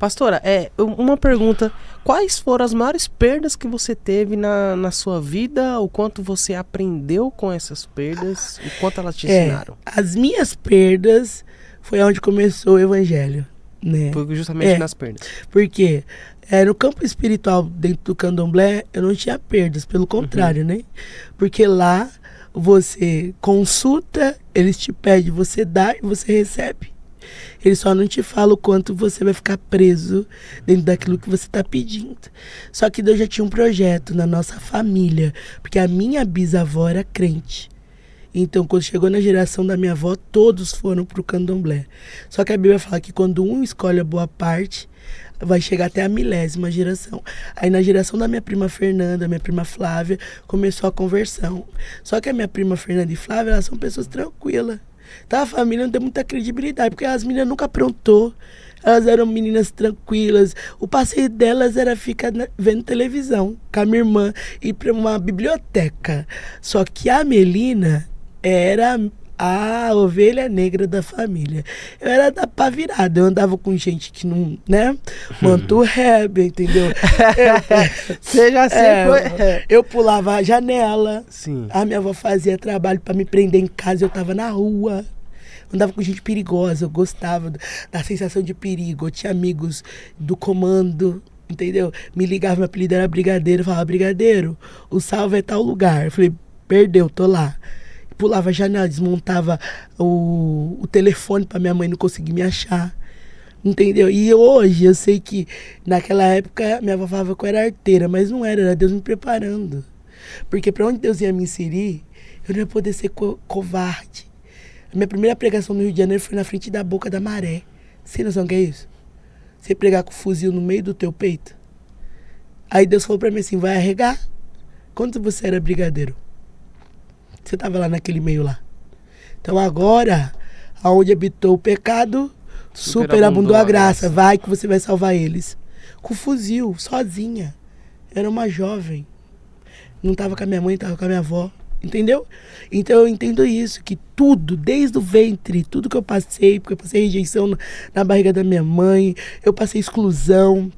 Pastora, uma pergunta. Quais foram as maiores perdas que você teve na sua vida? O quanto você aprendeu com essas perdas? O quanto elas te ensinaram? As minhas perdas foi onde começou o evangelho, né? Foi justamente nas perdas. Porque no campo espiritual, dentro do candomblé, eu não tinha perdas, pelo contrário, né? Porque lá você consulta, eles te pedem, você dá e você recebe. Ele só não te fala o quanto você vai ficar preso dentro daquilo que você está pedindo. Só que Deus já tinha um projeto na nossa família, porque a minha bisavó era crente. Então, quando chegou na geração da minha avó, todos foram para o candomblé. Só que a Bíblia fala que quando um escolhe a boa parte, vai chegar até a 1000ª geração. Aí na geração da minha prima Fernanda, minha prima Flávia, começou a conversão. Só que a minha prima Fernanda e Flávia, elas são pessoas tranquilas. Tá, a família não tem muita credibilidade, porque as meninas nunca aprontou. Elas eram meninas tranquilas. O passeio delas era ficar vendo televisão com a minha irmã, ir para uma biblioteca. Só que a Melina era a ovelha negra da família. Eu era da pá virada. Eu andava com gente que não, né? Manto rebe, entendeu? Você já sempre Eu pulava a janela. Sim. A minha avó fazia trabalho para me prender em casa. Eu tava na rua. Eu andava com gente perigosa. Eu gostava da sensação de perigo. Eu tinha amigos do comando, entendeu? Me ligava, meu apelido era Brigadeiro. Eu falava, Brigadeiro, o salve é tal lugar. Eu falei, perdeu, tô lá. Pulava a janela, desmontava o telefone para minha mãe não conseguir me achar, entendeu? E hoje eu sei que naquela época minha avó falava que eu era arteira, mas não era Deus me preparando. Porque para onde Deus ia me inserir, eu não ia poder ser covarde. A minha primeira pregação no Rio de Janeiro foi na frente da Boca da Maré. Você tem noção que é isso? Você pregar com o fuzil no meio do teu peito? Aí Deus falou para mim assim, vai arregar? Quando você era brigadeiro? Você estava lá naquele meio lá. Então agora, aonde habitou o pecado, superabundou a graça. Vai que você vai salvar eles. Com fuzil, sozinha. Era uma jovem. Não estava com a minha mãe, estava com a minha avó. Entendeu? Então eu entendo isso, que tudo, desde o ventre, tudo que eu passei, porque eu passei rejeição na barriga da minha mãe, eu passei exclusão.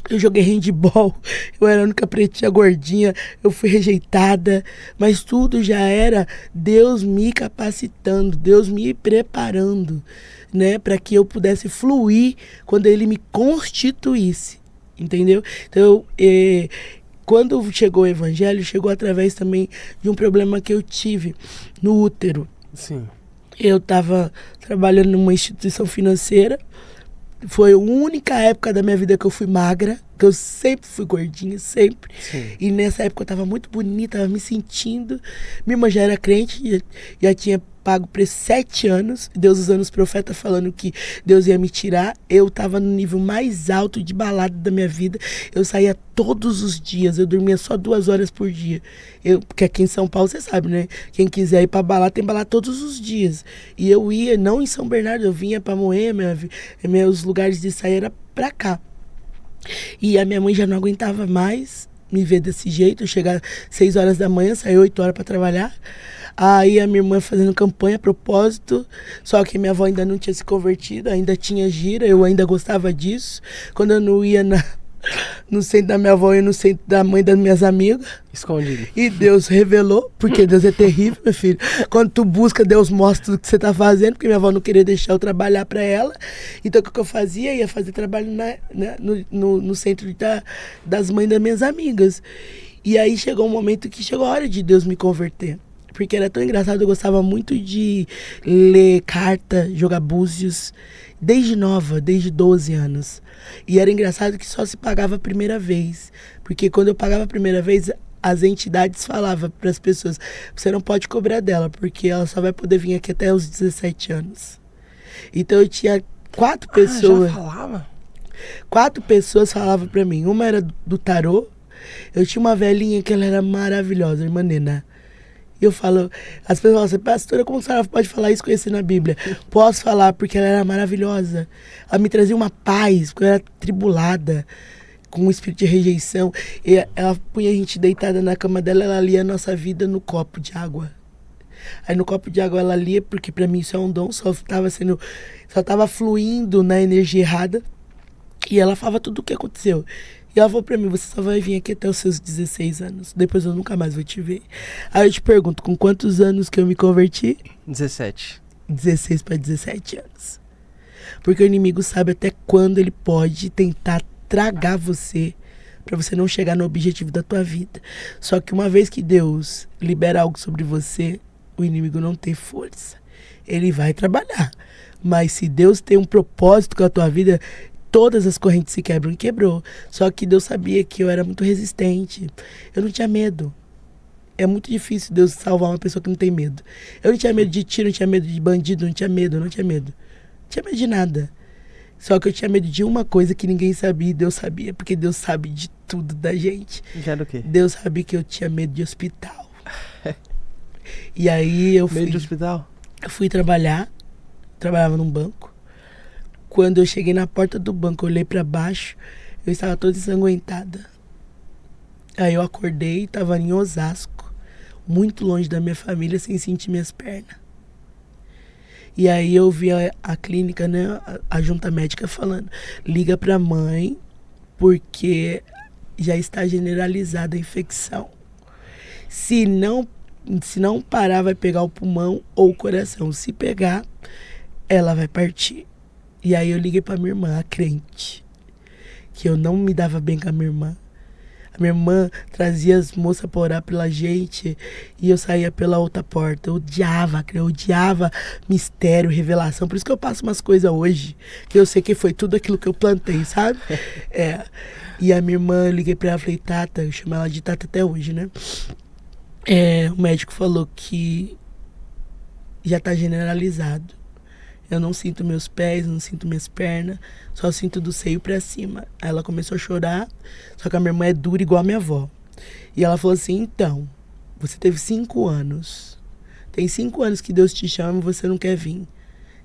Eu joguei handball, eu era a única pretinha gordinha, eu fui rejeitada, mas tudo já era Deus me capacitando, Deus me preparando, né, para que eu pudesse fluir quando Ele me constituísse, entendeu? Então, quando chegou o Evangelho, chegou através também de um problema que eu tive no útero. Sim. Eu estava trabalhando numa instituição financeira. Foi a única época da minha vida que eu fui magra, que eu sempre fui gordinha, sempre. Sim. E nessa época eu tava muito bonita, tava me sentindo. Minha irmã já era crente, já tinha pago preço 7 anos. Deus usando os profetas falando que Deus ia me tirar. Eu tava no nível mais alto de balada da minha vida. Eu saía todos os dias, eu dormia só 2 horas por dia. Porque aqui em São Paulo, você sabe, né? Quem quiser ir pra balada, tem balada todos os dias. E eu ia, não em São Bernardo, eu vinha pra Moema, meus lugares de sair era pra cá. E a minha mãe já não aguentava mais me ver desse jeito. Eu chegava 6 horas da manhã, saía 8 horas pra trabalhar. Aí a minha irmã fazendo campanha a propósito, só que minha avó ainda não tinha se convertido, ainda tinha gira, eu ainda gostava disso. Quando eu não ia no centro da minha avó, eu ia no centro da mãe das minhas amigas. Escondido. E Deus revelou, porque Deus é terrível, meu filho. Quando tu busca, Deus mostra tudo que você tá fazendo, porque minha avó não queria deixar eu trabalhar pra ela. Então o que eu fazia? Ia fazer trabalho no centro das mães das minhas amigas. E aí chegou um momento que chegou a hora de Deus me converter. Porque era tão engraçado, eu gostava muito de ler carta, jogar búzios, desde nova, desde 12 anos. E era engraçado que só se pagava a primeira vez. Porque quando eu pagava a primeira vez, as entidades falavam para as pessoas, você não pode cobrar dela, porque ela só vai poder vir aqui até os 17 anos. Então eu tinha 4 pessoas. Já falava? 4 pessoas falavam para mim. Uma era do tarô. Eu tinha uma velhinha que ela era maravilhosa, irmã Nena. E eu falo, as pessoas falam assim, pastora, como a senhora pode falar isso conhecendo a Bíblia? Posso falar, porque ela era maravilhosa. Ela me trazia uma paz, porque eu era tribulada, com um espírito de rejeição. E ela punha a gente deitada na cama dela, ela lia a nossa vida no copo de água. Aí no copo de água ela lia, porque pra mim isso é um dom, só tava fluindo na energia errada. E ela falava tudo o que aconteceu. E ela falou pra mim, você só vai vir aqui até os seus 16 anos. Depois eu nunca mais vou te ver. Aí eu te pergunto, com quantos anos que eu me converti? 17. 16 para 17 anos. Porque o inimigo sabe até quando ele pode tentar tragar você para você não chegar no objetivo da tua vida. Só que uma vez que Deus libera algo sobre você, o inimigo não tem força. Ele vai trabalhar. Mas se Deus tem um propósito com a tua vida, todas as correntes se quebram, e quebrou. Só que Deus sabia que eu era muito resistente. Eu não tinha medo. É muito difícil Deus salvar uma pessoa que não tem medo. Eu não tinha medo de tiro, não tinha medo de bandido, não tinha medo. Não tinha medo de nada. Só que eu tinha medo de uma coisa que ninguém sabia e Deus sabia. Porque Deus sabe de tudo da gente. Já do quê? Deus sabia que eu tinha medo de hospital. E aí eu fui... Medo de hospital? Eu fui trabalhar. Trabalhava num banco. Quando eu cheguei na porta do banco, eu olhei pra baixo. Eu estava toda ensanguentada. Aí eu acordei, estava em Osasco. Muito longe da minha família, sem sentir minhas pernas. E aí eu vi a clínica, né, a junta médica falando, liga pra mãe, porque já está generalizada a infecção. Se não parar, vai pegar o pulmão ou o coração. Se pegar, ela vai partir. E aí eu liguei pra minha irmã, a crente, que eu não me dava bem com a minha irmã. Minha irmã trazia as moças pra orar pela gente e eu saía pela outra porta. Eu odiava mistério, revelação. Por isso que eu passo umas coisas hoje, que eu sei que foi tudo aquilo que eu plantei, sabe? E a minha irmã, eu liguei pra ela e falei, Tata, eu chamo ela de Tata até hoje, né? O médico falou que já tá generalizado. Eu não sinto meus pés, não sinto minhas pernas, só sinto do seio pra cima. Aí ela começou a chorar, só que a minha irmã é dura igual a minha avó. E ela falou assim, então, você teve 5 anos. Tem 5 anos que Deus te chama e você não quer vir.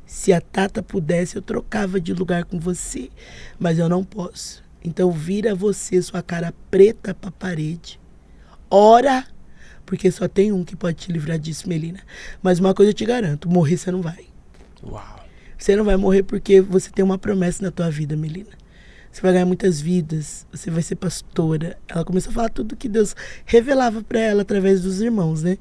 Se a Tata pudesse, eu trocava de lugar com você, mas eu não posso. Então vira você, sua cara preta pra parede. Ora, porque só tem um que pode te livrar disso, Melina. Mas uma coisa eu te garanto, morrer você não vai. Uau. Você não vai morrer porque você tem uma promessa na tua vida, Melina. Você vai ganhar muitas vidas, você vai ser pastora. Ela começou a falar tudo que Deus revelava pra ela através dos irmãos, né?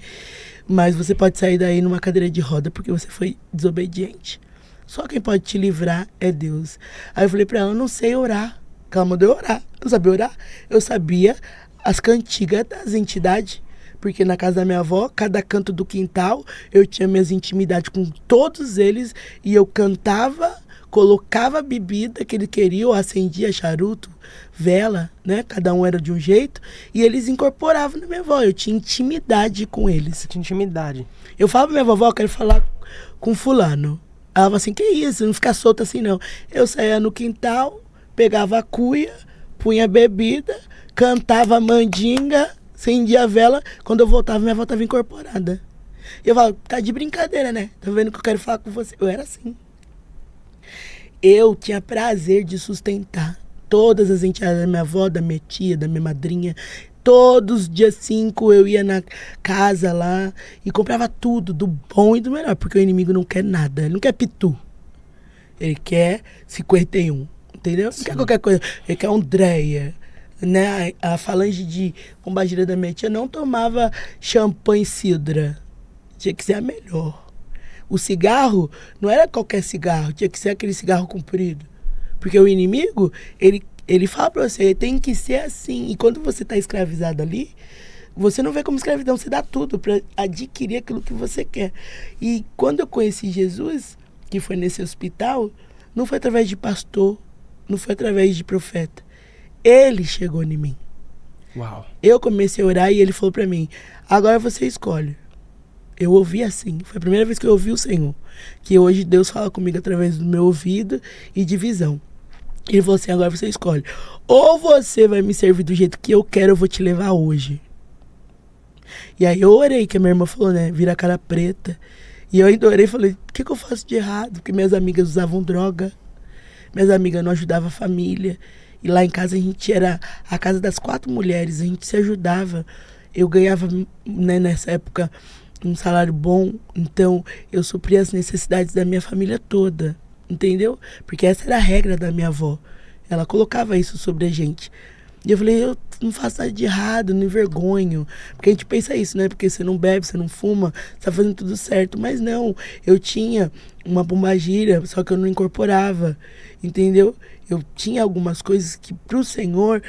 Mas você pode sair daí numa cadeira de roda porque você foi desobediente. Só quem pode te livrar é Deus. Aí eu falei pra ela, eu não sei orar. Ela mandou eu orar. Eu não sabia orar. Eu sabia as cantigas das entidades. Porque na casa da minha avó, cada canto do quintal, eu tinha minhas intimidades com todos eles. E eu cantava, colocava a bebida que ele queria, eu acendia charuto, vela, né? Cada um era de um jeito. E eles incorporavam na minha avó. Eu tinha intimidade com eles. Você tinha intimidade. Eu falava pra minha vovó, eu quero falar com fulano. Ela falava assim, que isso? Não fica solta assim, não. Eu saía no quintal, pegava a cuia, punha a bebida, cantava a mandinga, acendia a vela, quando eu voltava, minha avó estava incorporada. E eu falava, tá de brincadeira, né? Tá vendo que eu quero falar com você? Eu era assim. Eu tinha prazer de sustentar todas as entidades da minha avó, da minha tia, da minha madrinha. Todos os dias 5 eu ia na casa lá e comprava tudo, do bom e do melhor, porque o inimigo não quer nada, ele não quer pitu. Ele quer 51, entendeu? Não quer qualquer coisa, ele quer um Dreyer. Né? A falange de Pombagira da minha tia não tomava champanhe cidra. Tinha que ser a melhor. O cigarro não era qualquer cigarro, tinha que ser aquele cigarro comprido. Porque o inimigo, ele fala pra você, tem que ser assim. E quando você tá escravizado ali, você não vê como escravidão, você dá tudo pra adquirir aquilo que você quer. E quando eu conheci Jesus, que foi nesse hospital, não foi através de pastor, não foi através de profeta. Ele chegou em mim. Uau. Eu comecei a orar e ele falou pra mim, agora você escolhe. Eu ouvi assim, foi a primeira vez que eu ouvi o Senhor. Que hoje Deus fala comigo através do meu ouvido e de visão. Ele falou assim, agora você escolhe. Ou você vai me servir do jeito que eu quero, eu vou te levar hoje. E aí eu orei, que a minha irmã falou, né, vira a cara preta. E eu ainda orei e falei, o que eu faço de errado? Porque minhas amigas usavam droga. Minhas amigas não ajudavam a família. E lá em casa a gente era a casa das 4 mulheres, a gente se ajudava. Eu ganhava, né, nessa época um salário bom, então eu supria as necessidades da minha família toda, entendeu? Porque essa era a regra da minha avó. Ela colocava isso sobre a gente. E eu falei, eu não faço nada de errado, não envergonho. Porque a gente pensa isso, né? Porque você não bebe, você não fuma, você tá fazendo tudo certo. Mas não, eu tinha uma pombagira, só que eu não incorporava, entendeu? Eu tinha algumas coisas que pro Senhor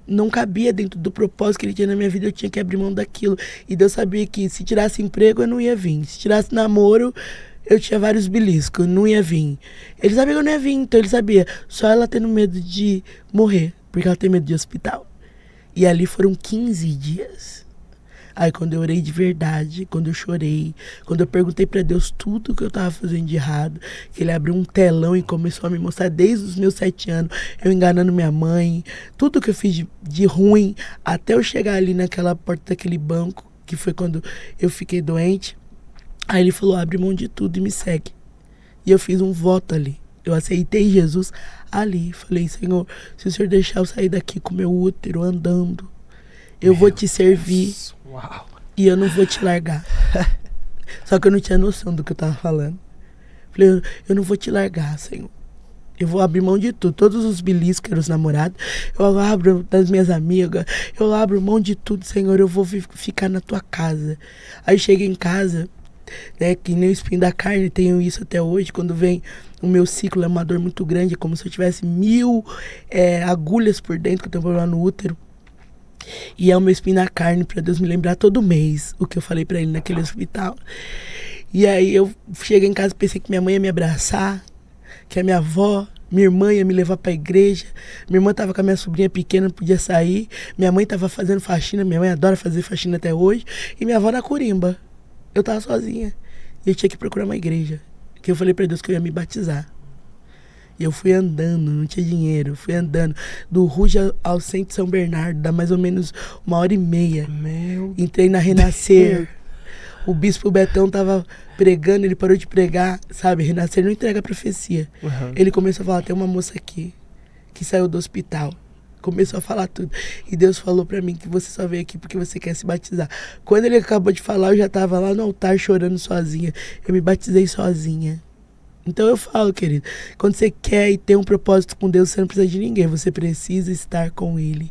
não cabia dentro do propósito que ele tinha na minha vida, eu tinha que abrir mão daquilo. E Deus sabia que se tirasse emprego, eu não ia vir. Se tirasse namoro, eu tinha vários beliscos, não ia vir. Ele sabia que eu não ia vir, então ele sabia. Só ela tendo medo de morrer, porque ela tem medo de hospital. E ali foram 15 dias. Aí quando eu orei de verdade, quando eu chorei, quando eu perguntei pra Deus tudo que eu tava fazendo de errado, que ele abriu um telão e começou a me mostrar desde os meus 7 anos, eu enganando minha mãe, tudo que eu fiz de ruim, até eu chegar ali naquela porta daquele banco, que foi quando eu fiquei doente. Aí ele falou, abre mão de tudo e me segue. E eu fiz um voto ali. Eu aceitei Jesus ali. Falei, Senhor, se o Senhor deixar eu sair daqui com meu útero andando, eu vou te servir. Uau. E eu não vou te largar. Só que eu não tinha noção do que eu tava falando. Falei, eu não vou te largar, Senhor. Eu vou abrir mão de tudo. Todos os beliscos que eram os namorados, eu abro das minhas amigas, eu abro mão de tudo, Senhor. Eu vou ficar na tua casa. Aí cheguei em casa, né, que nem o espinho da carne, tenho isso até hoje. Quando vem o meu ciclo, é uma dor muito grande, é como se eu tivesse 1000 agulhas por dentro, que eu tenho um problema no útero. E é o meu espinho na carne, pra Deus me lembrar todo mês o que eu falei pra ele naquele hospital. E aí eu cheguei em casa, pensei que minha mãe ia me abraçar, que a minha avó, minha irmã ia me levar pra igreja. Minha irmã tava com a minha sobrinha pequena, não podia sair. Minha mãe tava fazendo faxina, minha mãe adora fazer faxina até hoje. E minha avó na Corimba. Eu tava sozinha. E eu tinha que procurar uma igreja. Que eu falei pra Deus que eu ia me batizar. E eu fui andando, não tinha dinheiro. Fui andando do Ruge ao centro de São Bernardo, dá mais ou menos 1h30. Entrei na Renascer. O bispo Betão tava pregando, ele parou de pregar, sabe? Renascer não entrega a profecia. Uhum. Ele começou a falar, tem uma moça aqui que saiu do hospital. Começou a falar tudo. E Deus falou pra mim que você só veio aqui porque você quer se batizar. Quando ele acabou de falar, eu já tava lá no altar chorando sozinha. Eu me batizei sozinha. Então eu falo, querido, quando você quer e tem um propósito com Deus, você não precisa de ninguém. Você precisa estar com Ele.